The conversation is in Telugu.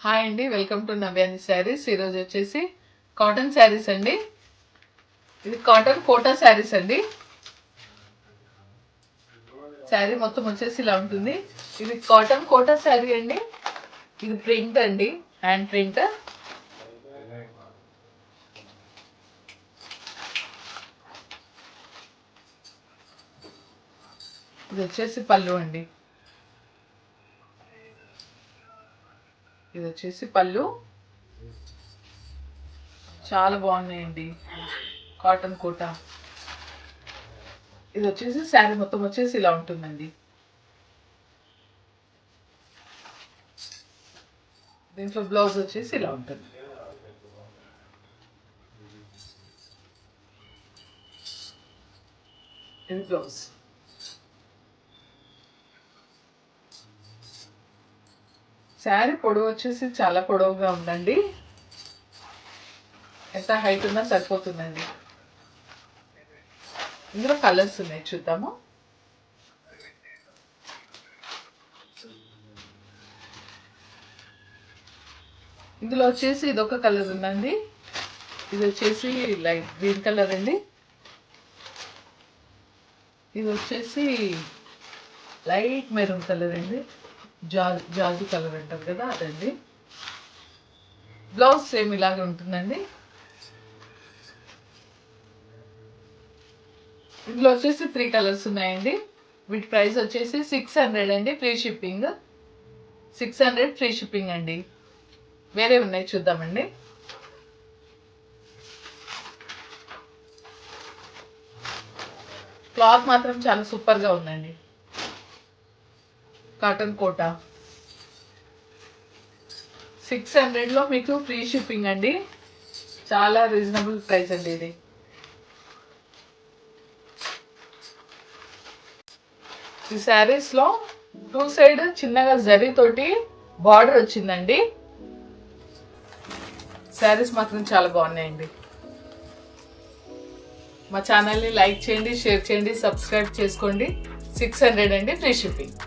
హాయ్ అండి, వెల్కమ్ టు నవ్యాని శారీస్. ఈరోజు వచ్చేసి కాటన్ శారీస్ అండి. ఇది కాటన్ కోటా శారీస్ అండి. శారీ మొత్తం వచ్చేసి ఇలా ఉంటుంది. ఇది కాటన్ కోటా శారీ అండి. ఇది ప్రింట్ అండి, హ్యాండ్ ప్రింట్. ఇది వచ్చేసి పళ్ళు అండి. ఇది వచ్చేసి పళ్ళు. చాలా బాగున్నాయండి, కాటన్ కోటా. ఇది వచ్చేసి శారీ మొత్తం వచ్చేసి ఇలా ఉంటుందండి. దీంట్లో బ్లౌజ్ వచ్చేసి ఇలా ఉంటుంది. ఇది బ్లౌజ్. శారీ పొడవు వచ్చేసి చాలా పొడవుగా ఉందండి. ఎంత హైట్ ఉన్నా సరిపోతుందండి. ఇందులో కలర్స్ ఉన్నాయి, చూద్దాము. ఇందులో వచ్చేసి ఇదొక కలర్ ఉందండి. ఇది వచ్చేసి లైట్ గ్రీన్ కలర్ అండి. ఇది వచ్చేసి లైట్ మెరూన్ కలర్ అండి. జాజు కలర్ అంటారు కదా, అదండి. బ్లౌజ్ సేమ్ ఇలాగే ఉంటుందండి. ఇందులో వచ్చేసి 3 కలర్స్ ఉన్నాయండి. వీటి ప్రైస్ వచ్చేసి 600 అండి, ఫ్రీ షిప్పింగ్. 600 ఫ్రీ షిప్పింగ్ అండి. వేరే ఉన్నాయి, చూద్దామండి. క్లాత్ మాత్రం చాలా సూపర్గా ఉందండి. కాటన్ కోటా 600లో మీకు ఫ్రీ షిప్పింగ్ అండి. చాలా రీజనబుల్ ప్రైస్ అండి ఇది. ఈ శారీస్లో 2 సైడ్ చిన్నగా జరీ తోటి బార్డర్ వచ్చిందండి. శారీస్ మాత్రం చాలా బాగున్నాయండి. మా ఛానల్ని లైక్ చేయండి, షేర్ చేయండి, సబ్స్క్రైబ్ చేసుకోండి. 600 అండి, ఫ్రీ షిప్పింగ్.